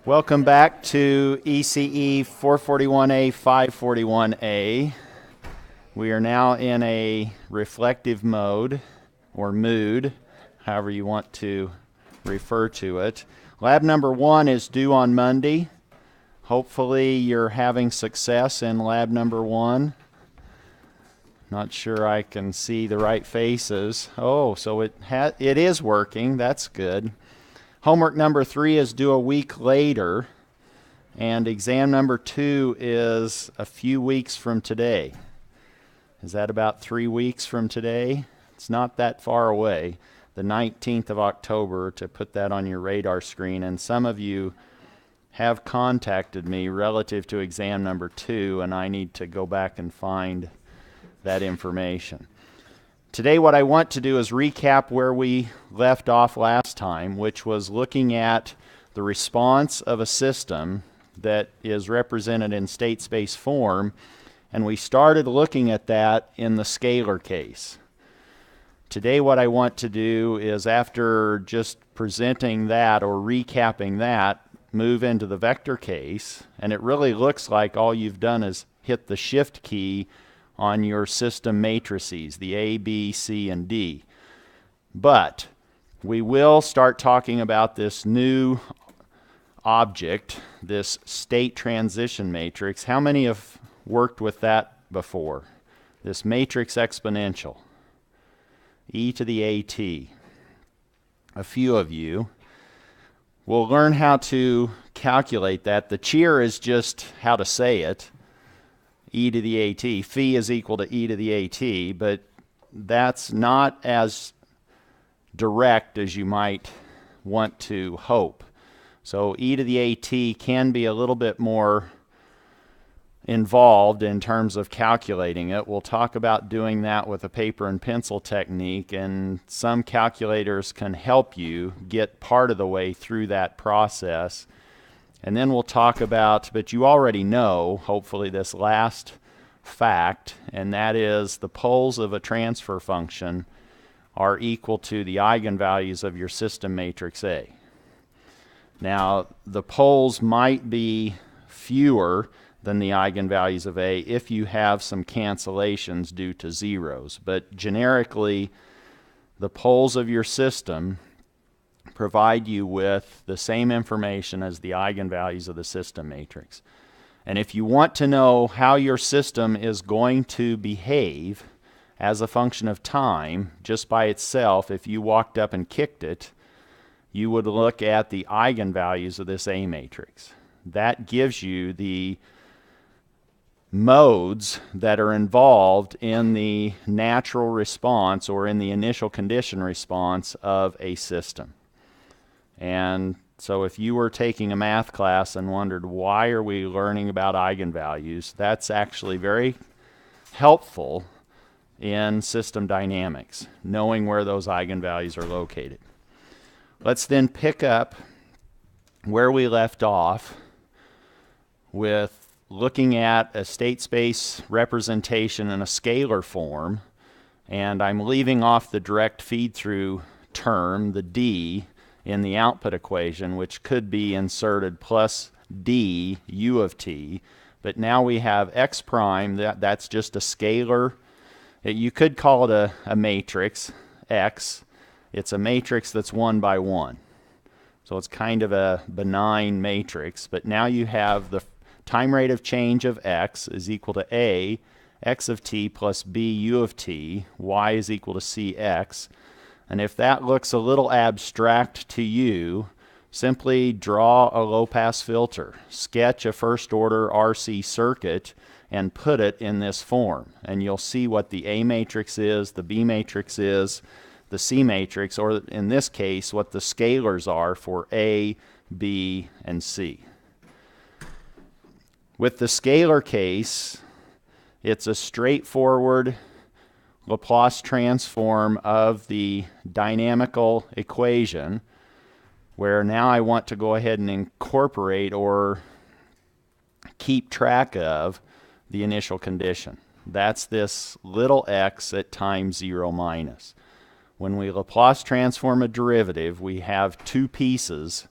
Welcome back to ECE 441A, 541A. We are now in a reflective mode, or mood, however you want to refer to it. Lab number 1 is due on Monday. Hopefully you're having success in lab number 1. Not sure I can see the right faces. Oh, so it is working. That's good. Homework number 3 is due a week later, and exam number 2 is a few weeks from today. Is that about 3 weeks from today? It's not that far away, the 19th of October, to put that on your radar screen. And some of you have contacted me relative to exam number 2, and I need to go back and find that information. Today what I want to do is recap where we left off last time, which was looking at the response of a system that is represented in state space form, and we started looking at that in the scalar case. Today what I want to do is, after just presenting that or recapping that, move into the vector case, and it really looks like all you've done is hit the shift key on your system matrices, the A, B, C, and D. But we will start talking about this new object, this state transition matrix. How many have worked with that before? This matrix exponential, e to the AT. A few of you. We'll learn how to calculate that. The cheer is just how to say it. E to the AT. Phi is equal to E to the AT, but that's not as direct as you might want to hope. So E to the AT can be a little bit more involved in terms of calculating it. We'll talk about doing that with a paper and pencil technique, and some calculators can help you get part of the way through that process. And then we'll talk about, but you already know, hopefully, this last fact, and that is the poles of a transfer function are equal to the eigenvalues of your system matrix A. Now, the poles might be fewer than the eigenvalues of A if you have some cancellations due to zeros, but generically, the poles of your system provide you with the same information as the eigenvalues of the system matrix. And if you want to know how your system is going to behave as a function of time, just by itself, if you walked up and kicked it, you would look at the eigenvalues of this A matrix. That gives you the modes that are involved in the natural response or in the initial condition response of a system. And so if you were taking a math class and wondered, why are we learning about eigenvalues, that's actually very helpful in system dynamics, knowing where those eigenvalues are located. Let's then pick up where we left off with looking at a state space representation in a scalar form, and I'm leaving off the direct feed-through term, the D, in the output equation, which could be inserted plus d u of t, but now we have x prime, that's just a scalar. You could call it a matrix, x. It's a matrix that's 1 by 1. So it's kind of a benign matrix, but now you have the time rate of change of x is equal to a, x of t plus b u of t, y is equal to cx. And if that looks a little abstract to you, simply draw a low-pass filter, sketch a first-order RC circuit, and put it in this form. And you'll see what the A matrix is, the B matrix is, the C matrix, or in this case, what the scalars are for A, B, and C. With the scalar case, it's a straightforward Laplace transform of the dynamical equation, where now I want to go ahead and incorporate or keep track of the initial condition. That's this little x at time 0 minus. When we Laplace transform a derivative, we have two pieces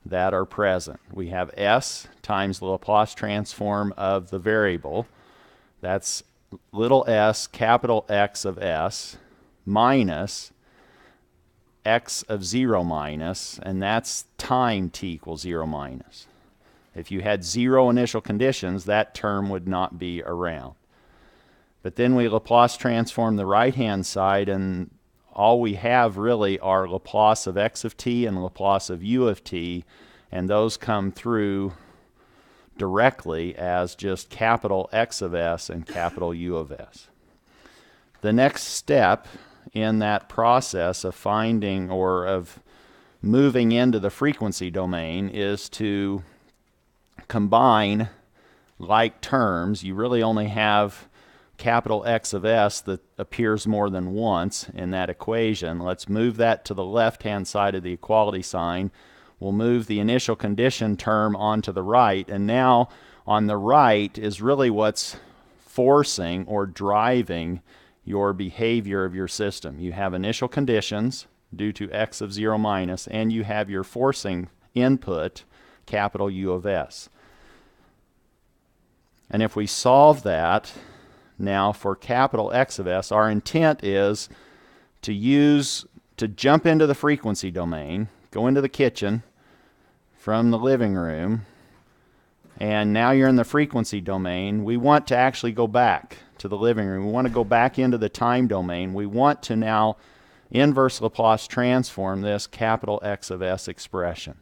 that are present. We have s times the Laplace transform of the variable. That's little s, capital X of s, minus x of 0 minus, and that's time t equals 0 minus. If you had 0 initial conditions, that term would not be around. But then we Laplace transform the right-hand side, and all we have really are Laplace of x of t and Laplace of u of t, and those come through directly as just capital X of s and capital U of s. The next step in that process of finding or of moving into the frequency domain is to combine like terms. You really only have capital X of s that appears more than once in that equation. Let's move that to the left-hand side of the equality sign. We'll move the initial condition term onto the right, and now on the right is really what's forcing or driving your behavior of your system. You have initial conditions due to x of 0 minus, and you have your forcing input, capital U of s. And if we solve that now for capital X of s, our intent is to jump into the frequency domain, go into the kitchen from the living room, and now you're in the frequency domain. We want to actually go back to the living room. We want to go back into the time domain. We want to now inverse Laplace transform this capital X of s expression.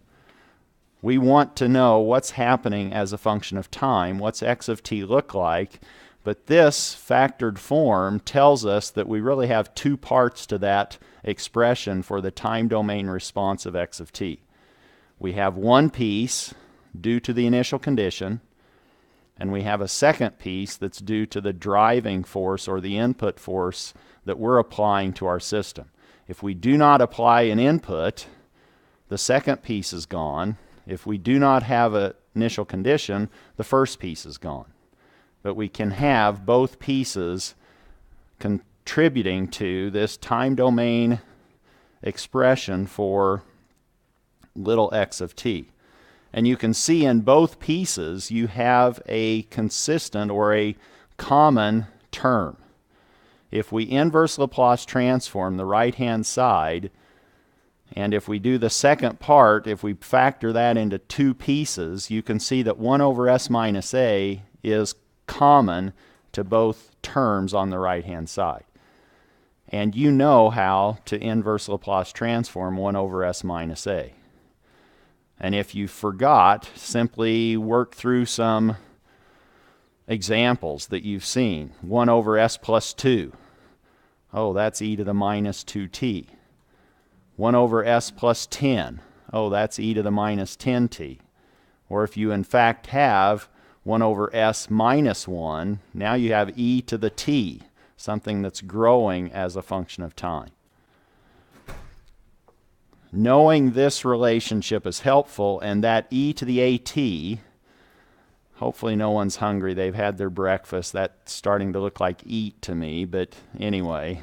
We want to know what's happening as a function of time, what's x of t look like, but this factored form tells us that we really have two parts to that expression for the time domain response of x of t. We have one piece due to the initial condition, and we have a second piece that's due to the driving force or the input force that we're applying to our system. If we do not apply an input, the second piece is gone. If we do not have an initial condition, the first piece is gone. But we can have both pieces contributing to this time domain expression for little x of t. And you can see in both pieces you have a consistent or a common term. If we inverse Laplace transform the right-hand side, and if we do the second part, if we factor that into two pieces, you can see that 1 over s minus a is common to both terms on the right-hand side. And you know how to inverse Laplace transform 1 over s minus a. And if you forgot, simply work through some examples that you've seen. 1 over s plus 2. Oh, that's e to the minus 2t. 1 over s plus 10. Oh, that's e to the minus 10t. Or if you in fact have 1 over s minus 1, now you have e to the t, something that's growing as a function of time. Knowing this relationship is helpful, and that e to the at, hopefully no one's hungry, they've had their breakfast. That's starting to look like eat to me, but anyway.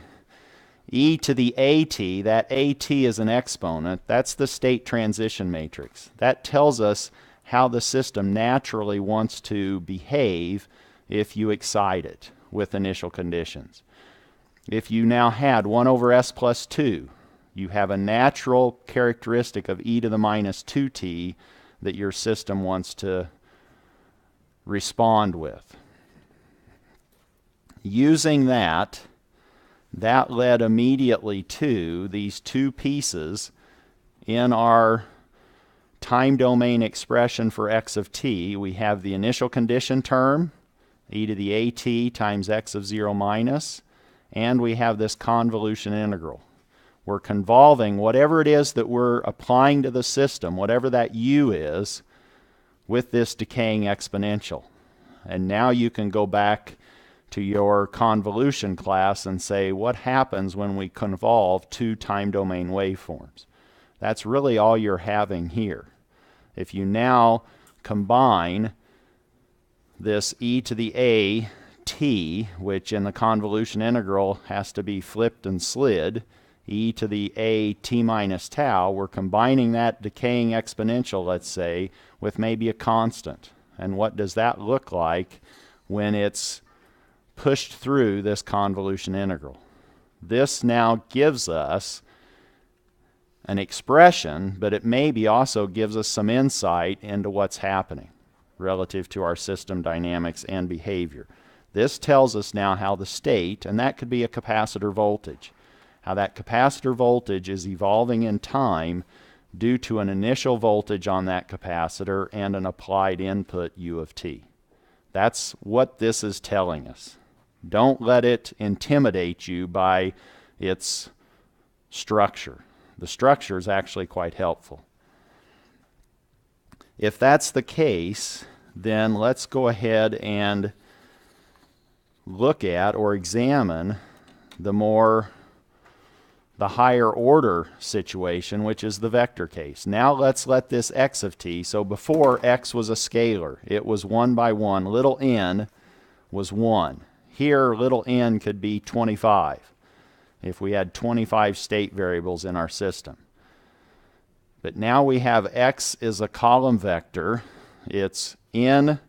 E to the at, that at is an exponent. That's the state transition matrix. That tells us how the system naturally wants to behave if you excite it with initial conditions. If you now had 1 over s plus 2, you have a natural characteristic of e to the minus 2t that your system wants to respond with. Using that led immediately to these two pieces in our time domain expression for x of t. We have the initial condition term, e to the at times x of 0 minus, and we have this convolution integral. We're convolving whatever it is that we're applying to the system, whatever that u is, with this decaying exponential. And now you can go back to your convolution class and say, what happens when we convolve two time domain waveforms? That's really all you're having here. If you now combine this e to the at, which in the convolution integral has to be flipped and slid, e to the a t minus tau, we're combining that decaying exponential, let's say, with maybe a constant. And what does that look like when it's pushed through this convolution integral? This now gives us an expression, but it maybe also gives us some insight into what's happening relative to our system dynamics and behavior. This tells us now how the state, and that could be a capacitor voltage, how that capacitor voltage is evolving in time due to an initial voltage on that capacitor and an applied input u of t. That's what this is telling us. Don't let it intimidate you by its structure. The structure is actually quite helpful. If that's the case, then let's go ahead and look at or examine the higher order situation, which is the vector case. Now let's let this x of t, so before x was a scalar, it was 1 by 1, little n was 1. Here little n could be 25 if we had 25 state variables in our system. But now we have x is a column vector. It's n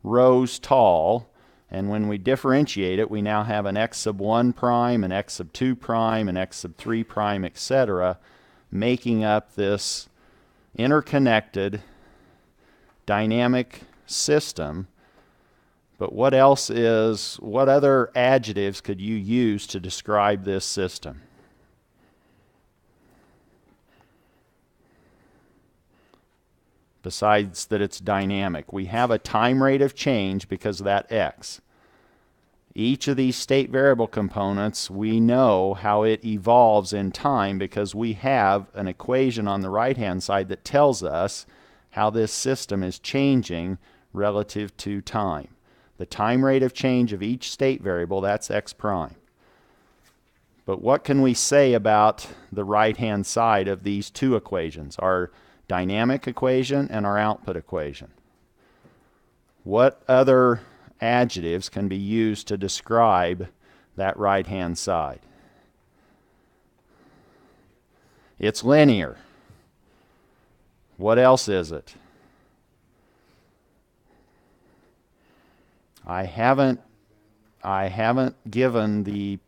rows tall, and when we differentiate it, we now have an x sub 1 prime, an x sub 2 prime, an x sub 3 prime, etc., making up this interconnected dynamic system. But what other adjectives could you use to describe this system? Besides that it's dynamic. We have a time rate of change because of that x. Each of these state variable components, we know how it evolves in time because we have an equation on the right-hand side that tells us how this system is changing relative to time. The time rate of change of each state variable, that's x prime. But what can we say about the right-hand side of these two equations, our dynamic equation and our output equation? What other adjectives can be used to describe that right-hand side? It's linear. What else is it? I haven't given the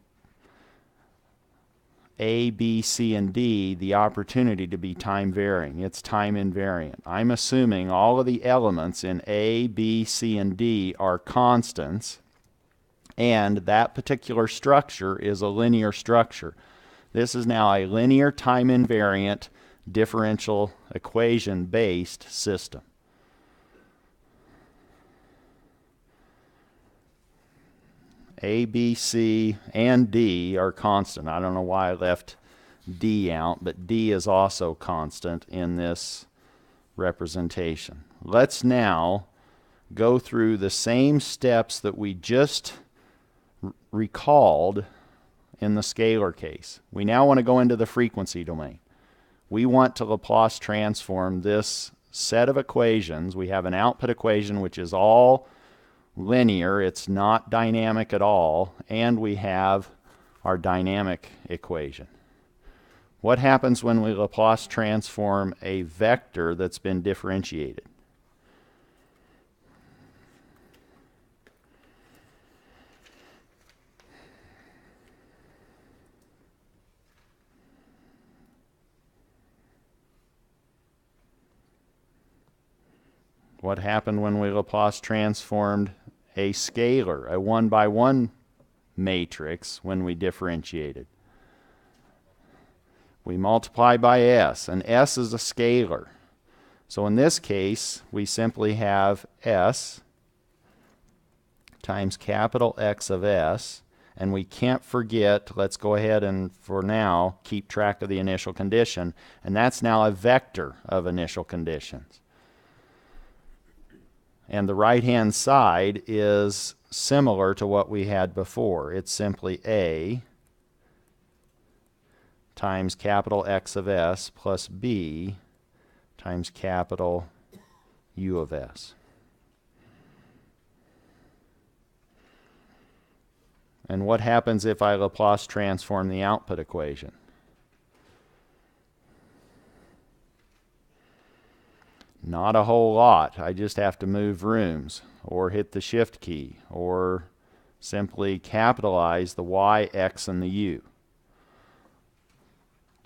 A, B, C, and D the opportunity to be time varying. It's time invariant. I'm assuming all of the elements in A, B, C, and D are constants, and that particular structure is a linear structure. This is now a linear time invariant differential equation based system. A, B, C, and D are constant. I don't know why I left D out, but D is also constant in this representation. Let's now go through the same steps that we just recalled in the scalar case. We now want to go into the frequency domain. We want to Laplace transform this set of equations. We have an output equation which is all linear, it's not dynamic at all, and we have our dynamic equation. What happens when we Laplace transform a vector that's been differentiated? What happened when we Laplace transformed a scalar, a 1 by 1 matrix, when we differentiated? We multiply by s, and s is a scalar. So in this case, we simply have s times capital X of s, and we can't forget, let's go ahead and for now keep track of the initial condition, and that's now a vector of initial conditions. And the right-hand side is similar to what we had before. It's simply A times capital X of s plus B times capital U of s. And what happens if I Laplace transform the output equation? Not a whole lot. I just have to move rooms or hit the shift key or simply capitalize the y, x, and the u.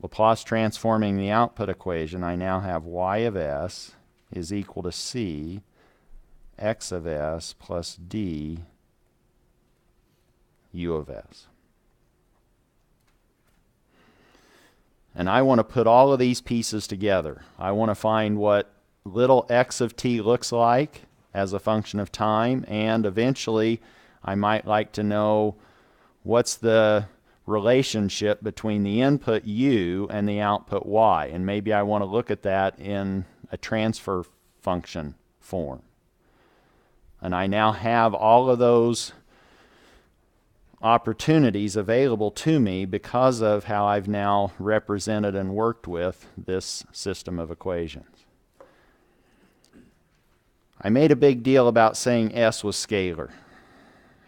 Laplace transforming the output equation, I now have y of s is equal to c x of s plus d u of s. And I want to put all of these pieces together. I want to find what little x of t looks like as a function of time, and eventually I might like to know what's the relationship between the input u and the output y, and maybe I want to look at that in a transfer function form. And I now have all of those opportunities available to me because of how I've now represented and worked with this system of equations. I made a big deal about saying S was scalar.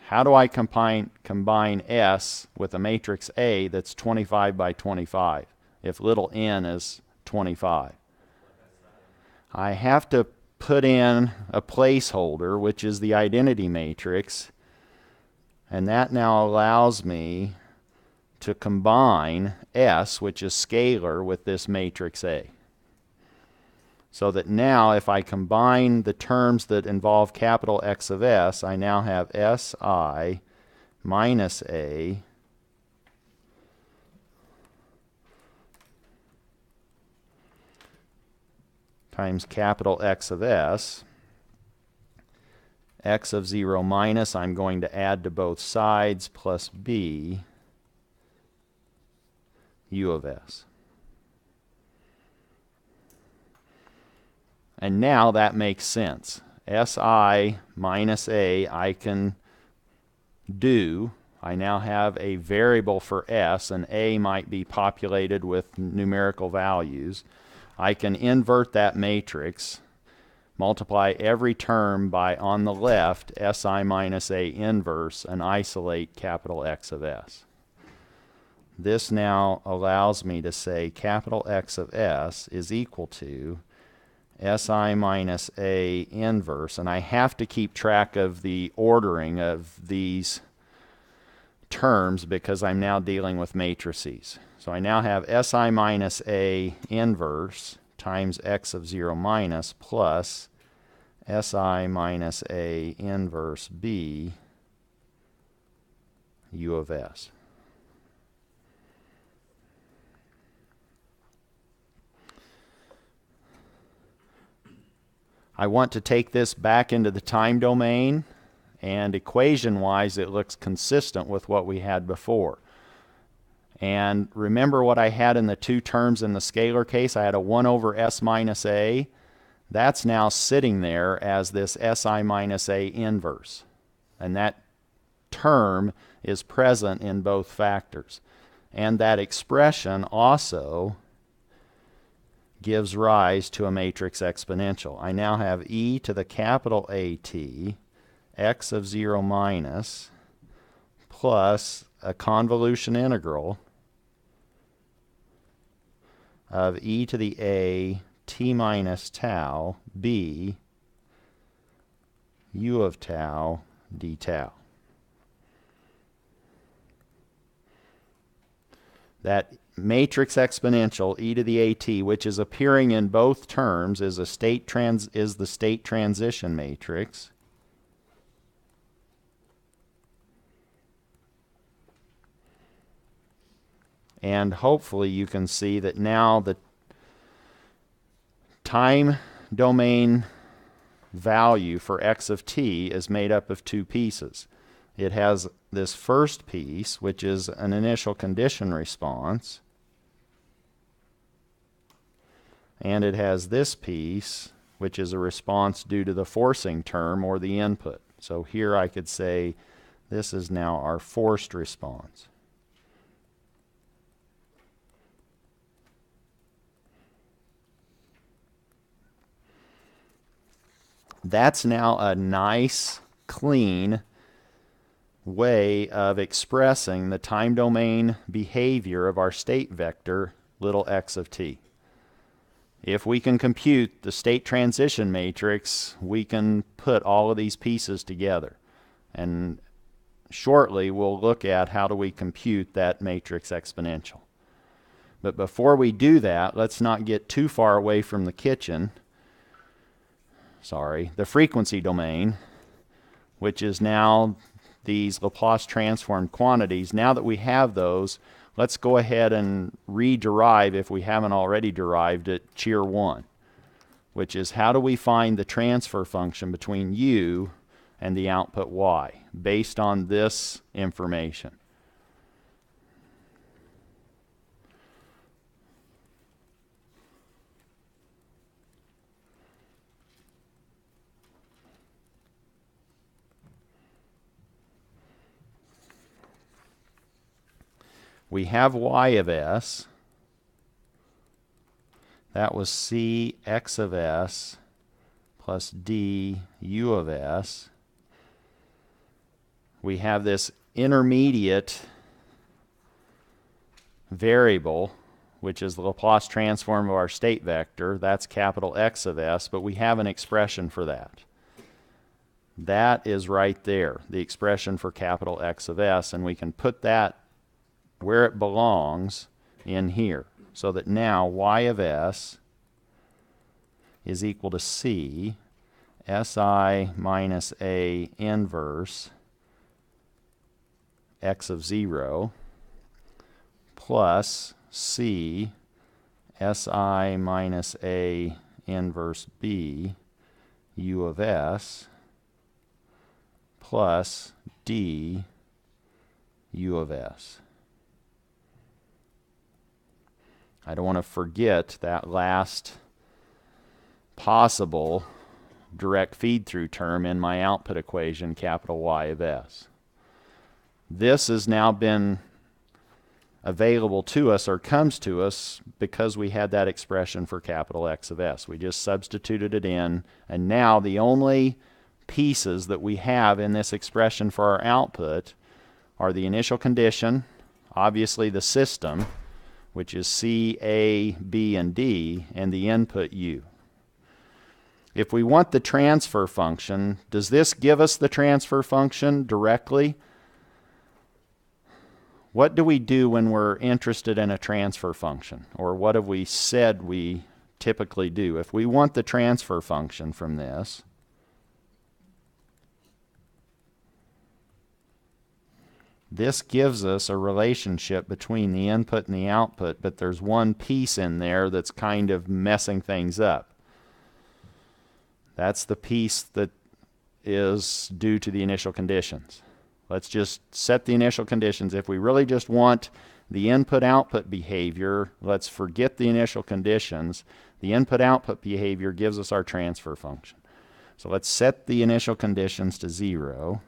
How do I combine S with a matrix A that's 25 by 25 if little n is 25? I have to put in a placeholder, which is the identity matrix, and that now allows me to combine S, which is scalar, with this matrix A. So that now if I combine the terms that involve capital X of S, I now have Si minus A times capital X of S. X of 0 minus, I'm going to add to both sides, plus B U of S. And now that makes sense. Si minus A I can do. I now have a variable for S, and A might be populated with numerical values. I can invert that matrix, multiply every term by, on the left, Si minus A inverse, and isolate capital X of S. This now allows me to say capital X of S is equal to Si minus A inverse, and I have to keep track of the ordering of these terms because I'm now dealing with matrices. So I now have Si minus A inverse times X of 0 minus plus Si minus A inverse B U of S. I want to take this back into the time domain, and equation-wise it looks consistent with what we had before. And remember what I had in the two terms in the scalar case? I had a 1 over S minus A. That's now sitting there as this Si minus A inverse. And that term is present in both factors. And that expression also gives rise to a matrix exponential. I now have e to the capital AT, x of 0 minus, plus a convolution integral of e to the a t minus tau b u of tau d tau. That matrix exponential e to the at, which is appearing in both terms, is the state transition matrix. And hopefully you can see that now the time domain value for x of t is made up of two pieces. It has this first piece, which is an initial condition response, and it has this piece, which is a response due to the forcing term or the input. So here I could say this is now our forced response. That's now a nice, clean way of expressing the time domain behavior of our state vector, little x of t. If we can compute the state transition matrix, we can put all of these pieces together. And shortly, we'll look at how do we compute that matrix exponential. But before we do that, let's not get too far away from the kitchen. The frequency domain, which is now these Laplace transformed quantities. Now that we have those, let's go ahead and rederive, if we haven't already derived it, cheer 1, which is how do we find the transfer function between u and the output y based on this information. We have y of s. That was c x of s plus d u of s. We have this intermediate variable, which is the Laplace transform of our state vector. That's capital X of s, but we have an expression for that. That is right there, the expression for capital X of s, and we can put that where it belongs in here, so that now y of s is equal to c si minus a inverse x of 0 plus c si minus a inverse b u of s plus d u of s. I don't want to forget that last possible direct feed-through term in my output equation, capital Y of s. This has now been available to us, or comes to us, because we had that expression for capital X of s. We just substituted it in, and now the only pieces that we have in this expression for our output are the initial condition, obviously the system, which is C, A, B, and D, and the input U. If we want the transfer function, does this give us the transfer function directly? What do we do when we're interested in a transfer function? Or what have we said we typically do? If we want the transfer function from this, this gives us a relationship between the input and the output, but there's one piece in there that's kind of messing things up. That's the piece that is due to the initial conditions. Let's just set the initial conditions. If we really just want the input-output behavior, let's forget the initial conditions. The input-output behavior gives us our transfer function. So let's set the initial conditions to 0.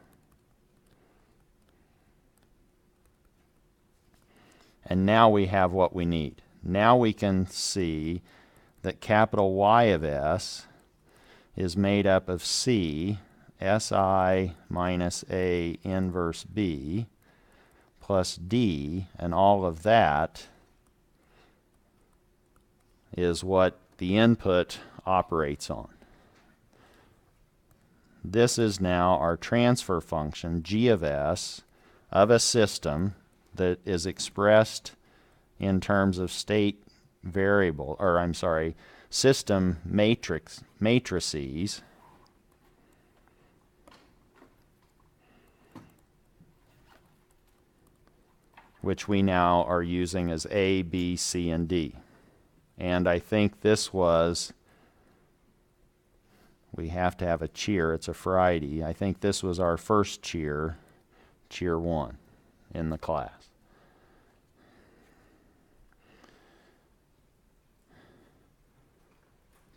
And now we have what we need. Now we can see that capital Y of s is made up of C, Si minus A inverse B, plus D, and all of that is what the input operates on. This is now our transfer function, G of s, of a system that is expressed in terms of state variable, or I'm sorry, system matrices, which we now are using as A, B, C, and D. And I think this was, we have to have a cheer, it's a Friday. I think this was our first cheer 1 in the class.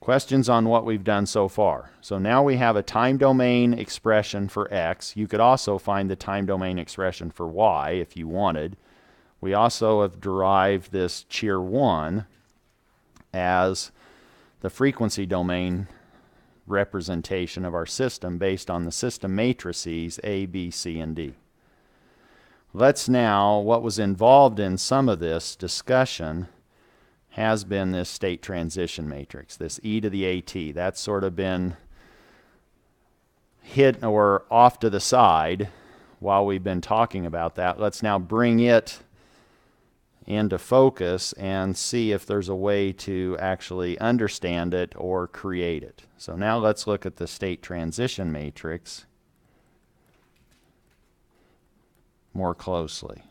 Questions on what we've done so far. So now we have a time domain expression for x. You could also find the time domain expression for y if you wanted. We also have derived this cheer 1 as the frequency domain representation of our system based on the system matrices A, B, C, and D. Let's now, what was involved in some of this discussion, has been this state transition matrix, this e to the at. That's sort of been hit or off to the side while we've been talking about that. Let's now bring it into focus and see if there's a way to actually understand it or create it. So now let's look at the state transition matrix more closely.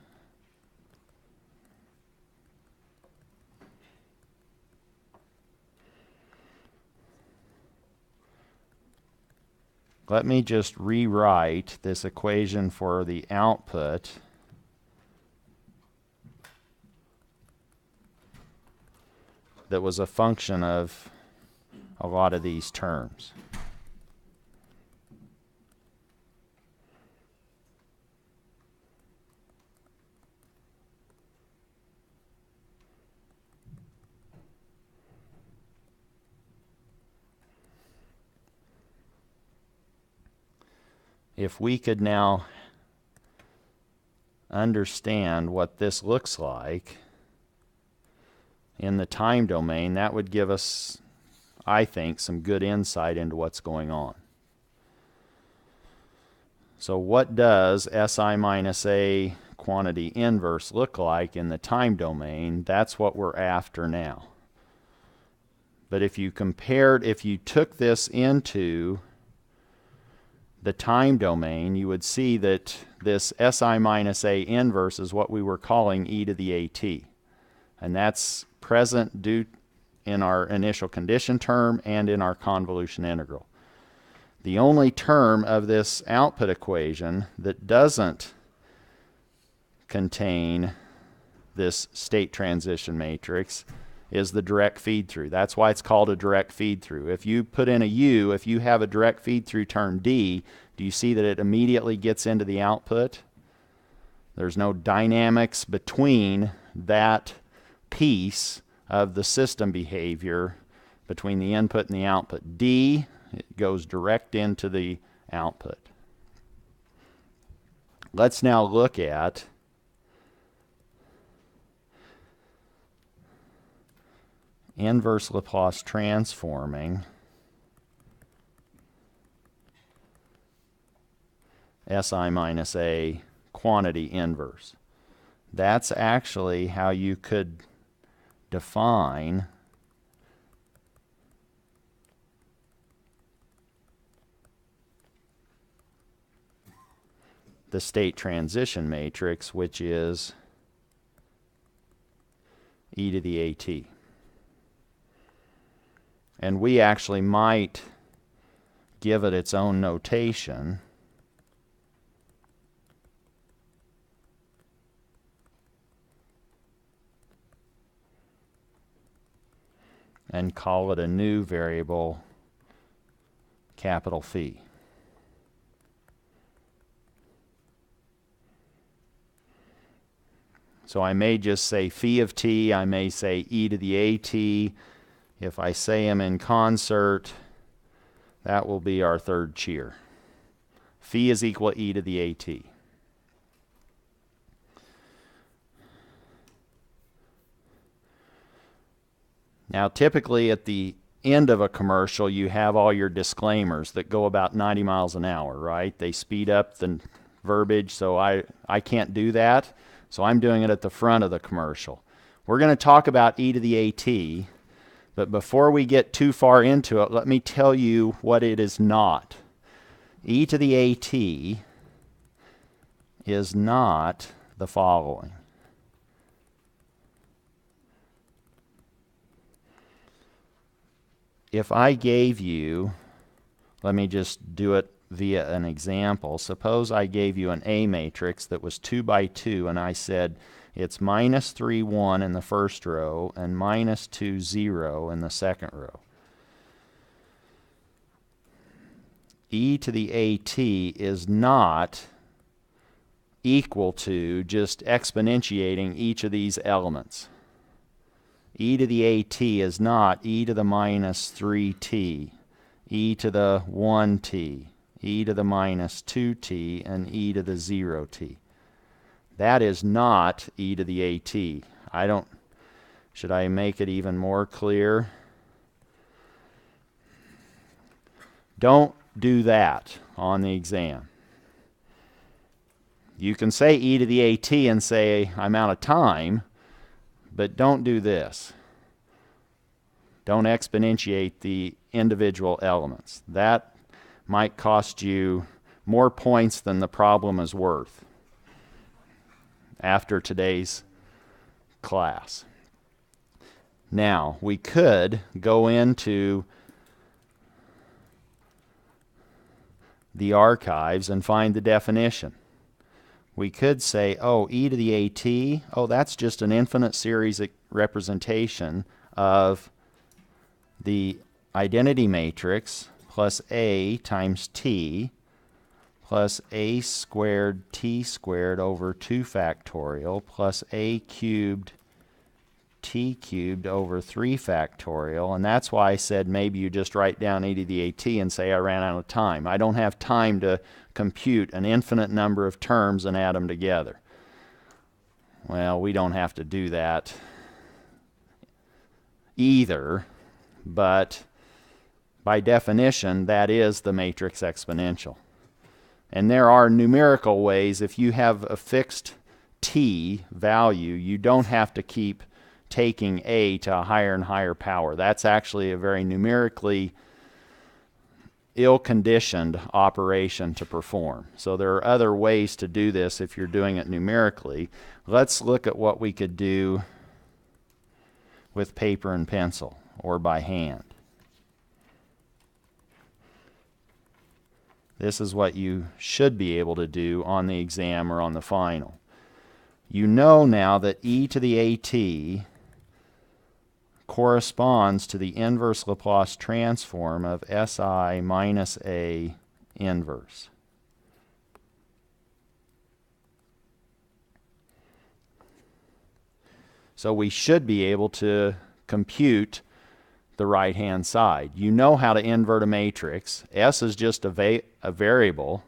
Let me just rewrite this equation for the output that was a function of a lot of these terms. If we could now understand what this looks like in the time domain, that would give us, I think, some good insight into what's going on. So what does SI minus A quantity inverse look like in the time domain? That's what we're after now. But if you took this into the time domain, you would see that this SI minus A inverse is what we were calling e to the AT. And that's present due in our initial condition term and in our convolution integral. The only term of this output equation that doesn't contain this state transition matrix is the direct feed through. That's why it's called a direct feed through. If you put in a U, if you have a direct feed through term D, do you see that it immediately gets into the output? There's no dynamics between that piece of the system behavior between the input and the output. D, it goes direct into the output. Let's now look at inverse Laplace transforming SI minus A quantity inverse. That's actually how you could define the state transition matrix, which is e to the AT. And we actually might give it its own notation. And call it a new variable, capital phi. So I may just say phi of t, I may say e to the AT. If I say them in concert, that will be our third cheer. Phi is equal to e to the AT. Now, typically at the end of a commercial, you have all your disclaimers that go about 90 miles an hour, right? They speed up the verbiage, so I can't do that. So I'm doing it at the front of the commercial. We're going to talk about e to the AT, but before we get too far into it, let me tell you what it is not. E to the AT is not the following. If I gave you, let me just do it via an example. Suppose I gave you an A matrix that was 2 by 2, and I said it's minus 3, 1 in the first row and minus 2, 0 in the second row. E to the AT is not equal to just exponentiating each of these elements. E to the AT is not e to the minus 3t, e to the 1t, e to the minus 2t, and e to the 0t. That is not e to the AT. Should I make it even more clear? Don't do that on the exam. You can say e to the AT and say I'm out of time, but don't do this. Don't exponentiate the individual elements. That might cost you more points than the problem is worth after today's class. Now, we could go into the archives and find the definition. We could say, oh, e to the AT, oh, that's just an infinite series representation of the identity matrix plus A times T plus A squared T squared over 2 factorial plus A cubed T cubed over 3 factorial. And that's why I said maybe you just write down e to the AT and say I ran out of time. I don't have time to compute an infinite number of terms and add them together. Well, we don't have to do that either, but by definition, that is the matrix exponential. And there are numerical ways. If you have a fixed t value, you don't have to keep taking a to a higher and higher power. That's actually a very numerically ill-conditioned operation to perform. So there are other ways to do this if you're doing it numerically. Let's look at what we could do with paper and pencil or by hand. This is what you should be able to do on the exam or on the final. You know now that e to the AT corresponds to the inverse Laplace transform of SI minus A inverse. So we should be able to compute the right-hand side. You know how to invert a matrix. S is just a variable.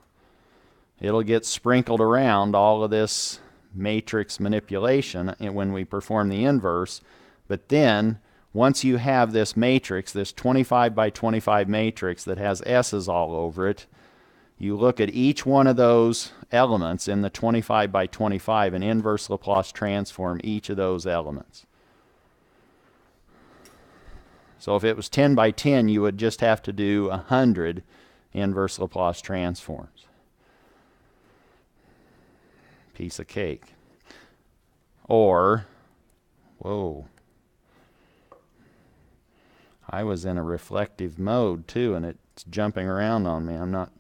It'll get sprinkled around all of this matrix manipulation when we perform the inverse. But then, once you have this matrix, this 25 by 25 matrix that has S's all over it, you look at each one of those elements in the 25 by 25 and inverse Laplace transform each of those elements. So if it was 10 by 10, you would just have to do 100 inverse Laplace transforms. Piece of cake. Or, whoa, I was in a reflective mode too, and it's jumping around on me. I'm not.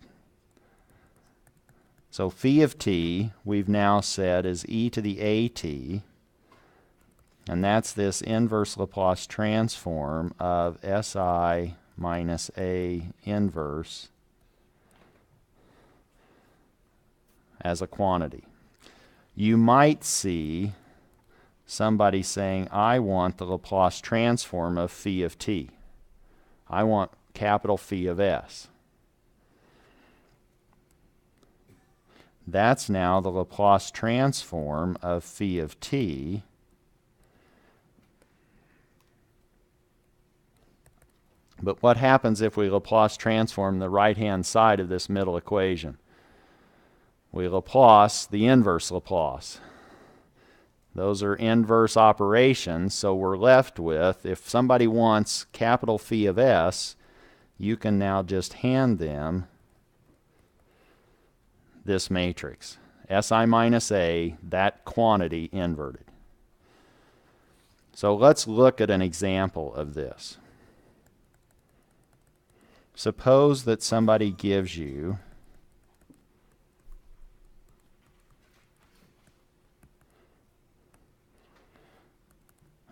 So phi of t, we've now said, is e to the AT, and that's this inverse Laplace transform of SI minus A inverse as a quantity. You might see somebody saying, I want the Laplace transform of phi of t. I want capital phi of S. That's now the Laplace transform of phi of t But what happens if we Laplace transform the right-hand side of this middle equation? We Laplace the inverse Laplace. Those are inverse operations, so we're left with, if somebody wants capital phi of S, you can now just hand them this matrix. Si minus A, that quantity inverted. So let's look at an example of this. Suppose that somebody gives you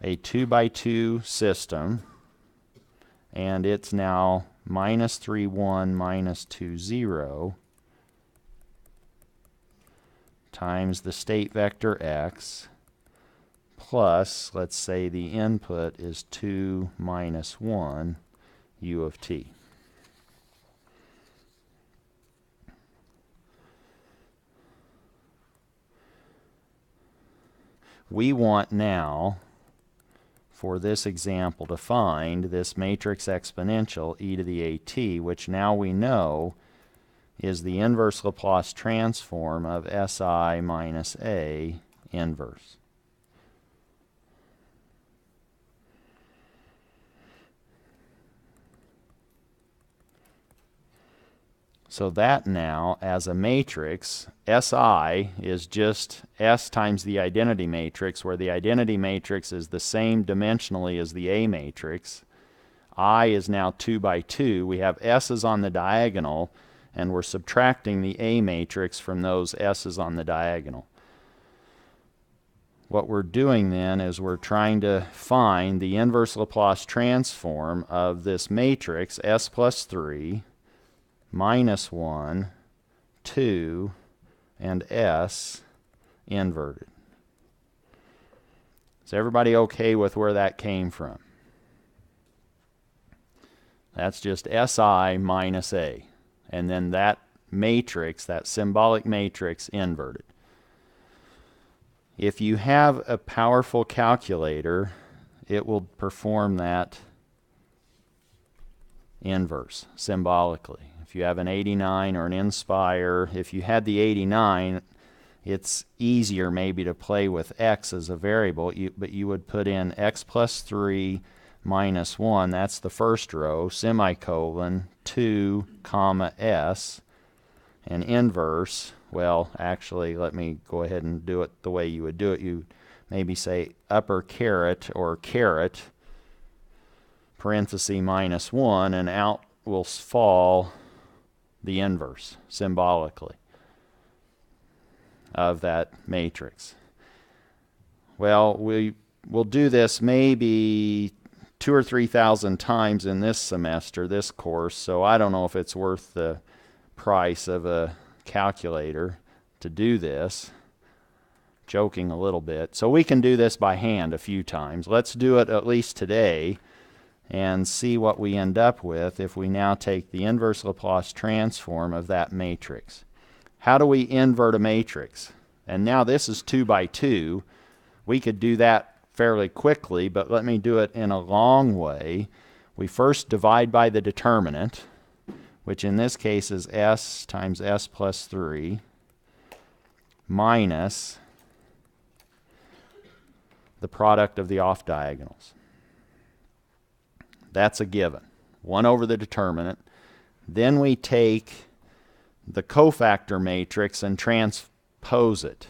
a 2 by 2 system, and it's now minus 3, 1, minus 2, 0 times the state vector x plus, let's say the input is 2 minus 1 u of t. We want now for this example to find this matrix exponential e to the at, which now we know is the inverse Laplace transform of SI minus A inverse. So that now, as a matrix, SI is just S times the identity matrix, where the identity matrix is the same dimensionally as the A matrix. I is now 2 by 2. We have S's on the diagonal, and we're subtracting the A matrix from those S's on the diagonal. What we're doing then is we're trying to find the inverse Laplace transform of this matrix, S plus 3, minus 1, 2, and S inverted. Is everybody okay with where that came from? That's just SI minus A. And then that matrix, that symbolic matrix, inverted. If you have a powerful calculator, it will perform that inverse symbolically. If you have an 89 or an Inspire, if you had the 89, it's easier maybe to play with x as a variable, but you would put in x plus 3 minus 1, that's the first row, semicolon, 2, comma, S, and inverse, well, actually, let me go ahead and do it the way you would do it. You maybe say upper caret or caret, parenthesis minus 1, and out will fall the inverse symbolically of that matrix. Well, we'll do this maybe 2,000 or 3,000 times in this semester, this course, so I don't know if it's worth the price of a calculator to do this. Joking a little bit. So we can do this by hand a few times. Let's do it at least today and see what we end up with if we now take the inverse Laplace transform of that matrix. How do we invert a matrix? And now this is 2 by 2. We could do that fairly quickly, but let me do it in a long way. We first divide by the determinant, which in this case is S times S plus 3 minus the product of the off diagonals. That's a given. 1 over the determinant. Then we take the cofactor matrix and transpose it.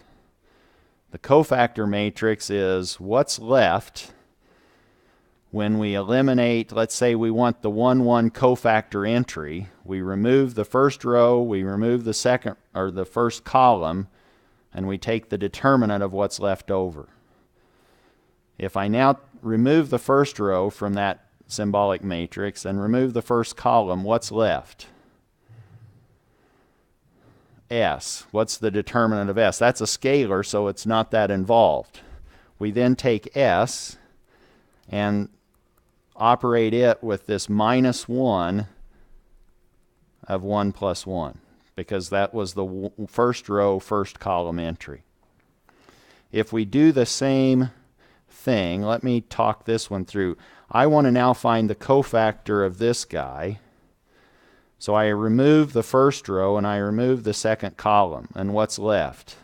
The cofactor matrix is what's left when we eliminate, let's say we want the 1, 1 cofactor entry. We remove the first row, we remove the second or the first column, and we take the determinant of what's left over. If I now remove the first row from that symbolic matrix and remove the first column, what's left? S. What's the determinant of S? That's a scalar, so it's not that involved. We then take S and operate it with this minus 1 of 1 plus 1, because that was the first row, first column entry. If we do the same thing, let me talk this one through. I want to now find the cofactor of this guy. So I remove the first row and I remove the second column. And what's left?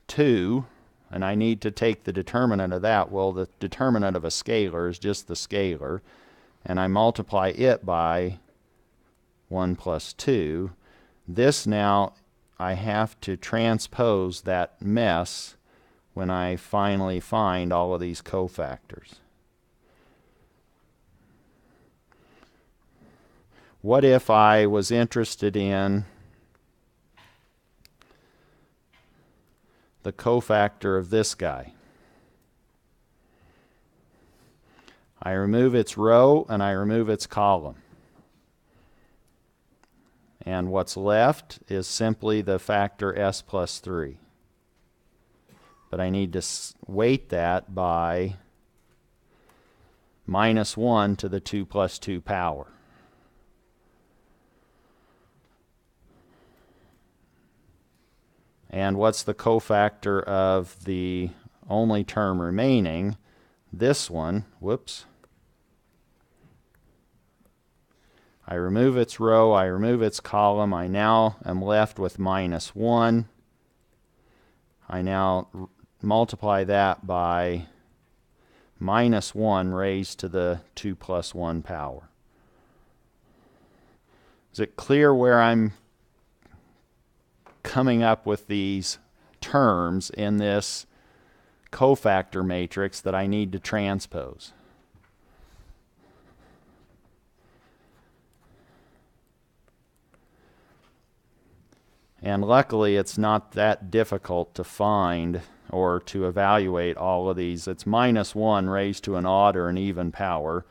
Two, and I need to take the determinant of that. Well, the determinant of a scalar is just the scalar. And I multiply it by 1 plus 2. This now I have to transpose that mess when I finally find all of these cofactors. What if I was interested in the cofactor of this guy? I remove its row and I remove its column. And what's left is simply the factor S plus 3. But I need to weight that by minus 1 to the 2 plus 2 power. And what's the cofactor of the only term remaining? This one, whoops. I remove its row, I remove its column, I now am left with -1. I now multiply that by -1 raised to the 2 plus 1 power. Is it clear where I'm coming up with these terms in this cofactor matrix that I need to transpose? And luckily it's not that difficult to find or to evaluate all of these. It's -1 raised to an odd or an even power.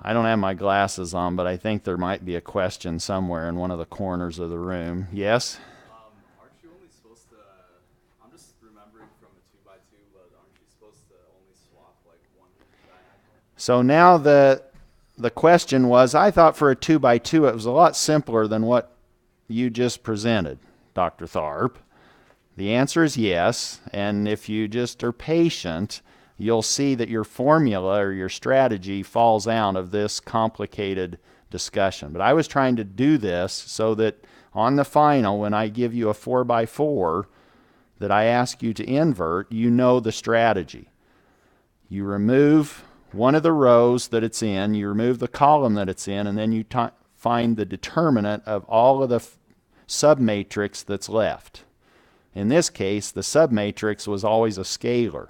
I don't have my glasses on, but I think there might be a question somewhere in one of the corners of the room. Yes? Aren't you only supposed to, I'm just remembering from a 2x2, but aren't you supposed to only swap like one diagonal? So now the question was, I thought for a 2x2 it was a lot simpler than what you just presented, Dr. Tharp. The answer is yes, and if you just are patient, you'll see that your formula or your strategy falls out of this complicated discussion. But I was trying to do this so that on the final, when I give you a 4x4 that I ask you to invert, you know the strategy. You remove one of the rows that it's in, you remove the column that it's in, and then you find the determinant of all of the submatrix that's left. In this case, the submatrix was always a scalar.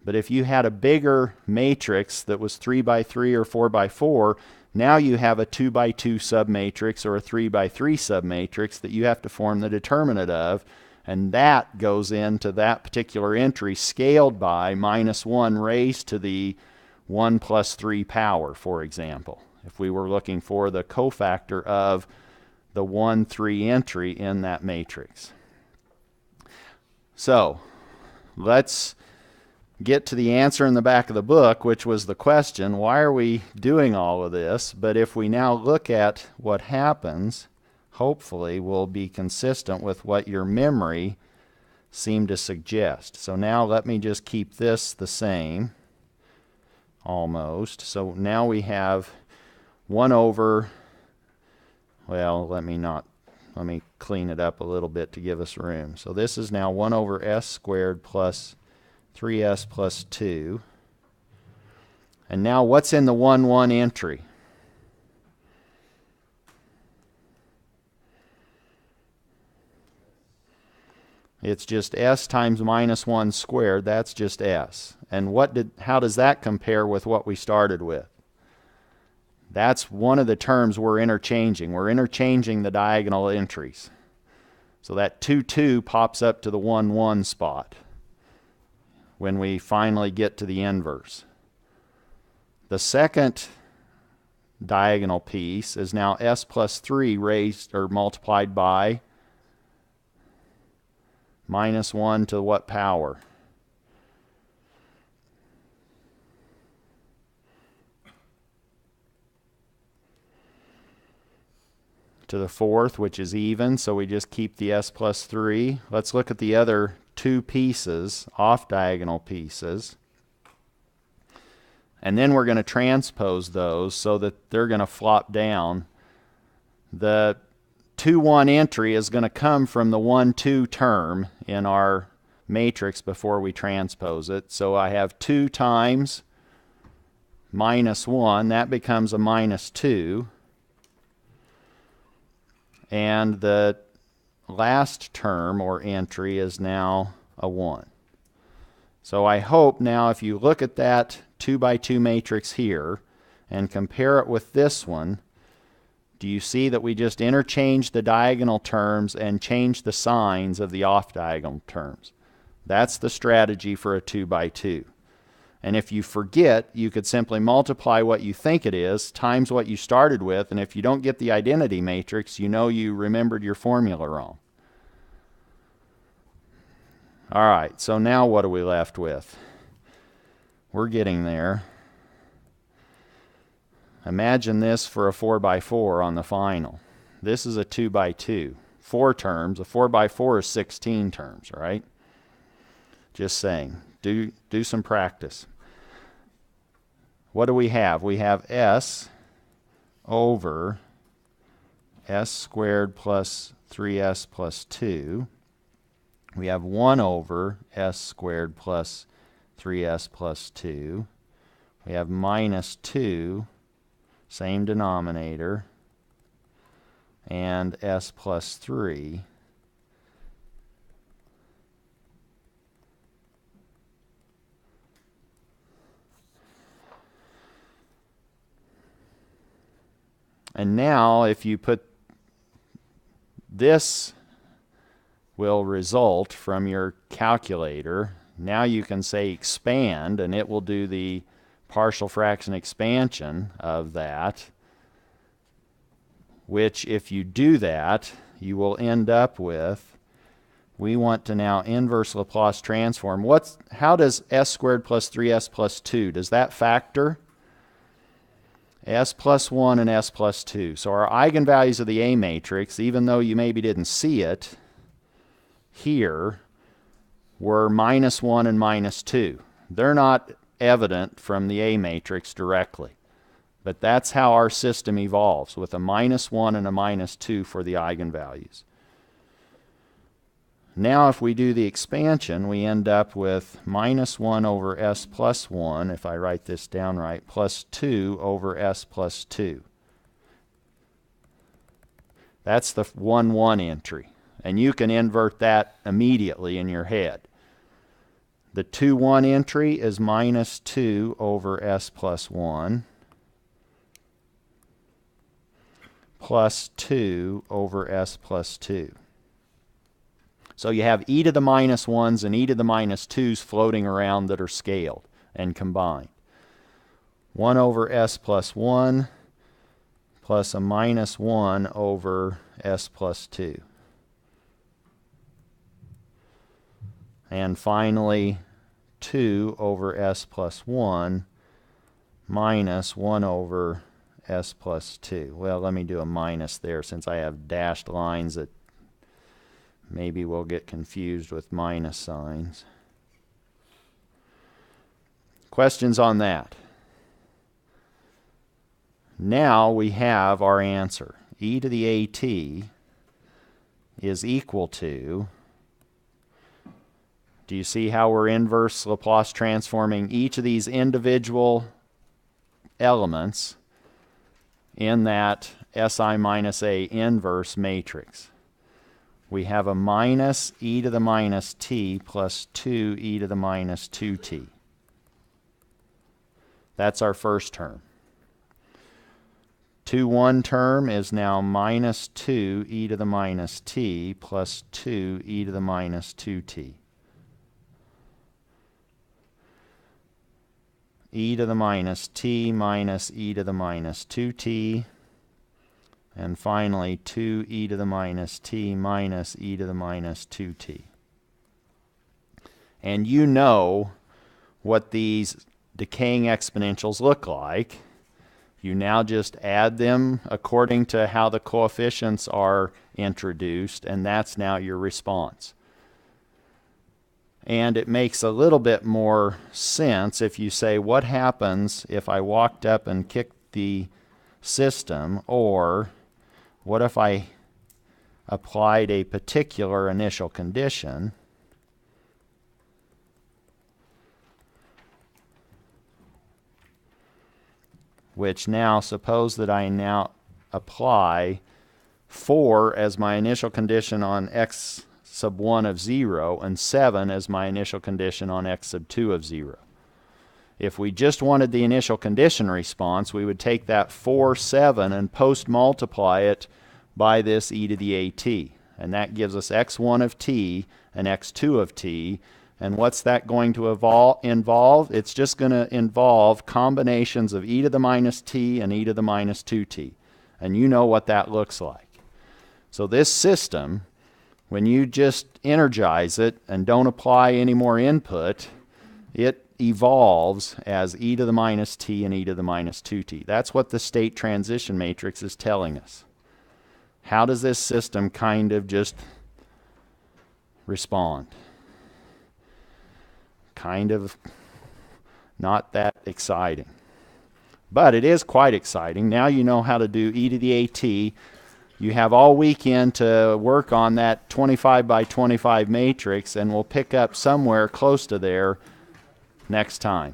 But if you had a bigger matrix that was 3x3 or 4x4, now you have a 2x2 submatrix or a 3x3 submatrix that you have to form the determinant of, and that goes into that particular entry scaled by -1 raised to the 1 plus 3 power, for example, if we were looking for the cofactor of the 1, 3 entry in that matrix. So let's get to the answer in the back of the book, which was the question, why are we doing all of this? But if we now look at what happens, hopefully we'll be consistent with what your memory seemed to suggest. So now let me just keep this the same, almost. So now we have 1 over, well, let me clean it up a little bit to give us room. So this is now 1 over s squared plus 3s plus 2. And now what's in the 1, 1 entry? It's just s times -1 squared. That's just s. And how does that compare with what we started with? That's one of the terms we're interchanging. We're interchanging the diagonal entries. So that 2, 2 pops up to the 1, 1 spot when we finally get to the inverse. The second diagonal piece is now s plus 3 raised or multiplied by -1 to what power? To the 4th, which is even, so we just keep the s plus 3. Let's look at the other 2 pieces, off-diagonal pieces. And then we're going to transpose those so that they're going to flop down. The 2, 1 entry is going to come from the 1, 2 term in our matrix before we transpose it. So I have 2 times -1. That becomes a -2. And the last term or entry is now a 1. So I hope now if you look at that 2x2 matrix here and compare it with this one, do you see that we just interchanged the diagonal terms and changed the signs of the off-diagonal terms? That's the strategy for a 2x2. And if you forget, you could simply multiply what you think it is times what you started with, and if you don't get the identity matrix, you know you remembered your formula wrong. All right, so now what are we left with? We're getting there. Imagine this for a 4x4 on the final. This is a 2x2. 4 terms. A 4 by 4 is 16 terms, right? Just saying. Do some practice. What do we have? We have s over s squared plus 3s plus 2. We have 1 over s squared plus 3s plus 2. We have minus 2, same denominator, and s plus 3. And now if you put this will result from your calculator. Now you can say expand, and it will do the partial fraction expansion of that, which if you do that, you will end up with, we want to now inverse Laplace transform. How does s squared plus 3s plus 2, does that factor? S plus 1 and s plus 2. So our eigenvalues of the A matrix, even though you maybe didn't see it here, were minus 1 and minus 2. They're not evident from the A matrix directly. But that's how our system evolves, with a minus 1 and a minus 2 for the eigenvalues. Now if we do the expansion, we end up with minus 1 over s plus 1, if I write this down right, plus 2 over s plus 2. That's the 1, 1 entry. And you can invert that immediately in your head. The 2, 1 entry is minus 2 over s plus 1 plus 2 over s plus 2. So you have e to the minus 1s and e to the minus 2s floating around that are scaled and combined. 1 over s plus 1 plus a minus 1 over s plus 2. And finally, 2 over s plus 1 minus 1 over s plus 2. Well, let me do a minus there since I have dashed lines that maybe we'll get confused with minus signs. Questions on that? Now we have our answer. E to the AT is equal to, do you see how we're inverse Laplace transforming each of these individual elements in that SI minus A inverse matrix? We have a minus e to the minus t plus 2 e to the minus 2t. That's our first term. 2, 1 term is now minus 2 e to the minus t plus 2 e to the minus 2t. E to the minus t minus e to the minus 2t. And finally, 2 e to the minus t minus e to the minus 2t. And you know what these decaying exponentials look like. You now just add them according to how the coefficients are introduced, and that's now your response. And it makes a little bit more sense if you say, what happens if I walked up and kicked the system, or what if I applied a particular initial condition which now, suppose that I now apply 4 as my initial condition on x sub 1 of 0 and 7 as my initial condition on x sub 2 of 0. If we just wanted the initial condition response, we would take that 4, 7 and post-multiply it by this e to the AT. And that gives us x1 of t and x2 of t. And what's that going to involve? It's just going to involve combinations of e to the minus t and e to the minus 2t. And you know what that looks like. So this system, when you just energize it and don't apply any more input, it evolves as e to the minus t and e to the minus 2t. That's what the state transition matrix is telling us. How does this system kind of just respond? Kind of not that exciting. But it is quite exciting. Now you know how to do e to the AT. You have all weekend to work on that 25 by 25 matrix, and we'll pick up somewhere close to there next time.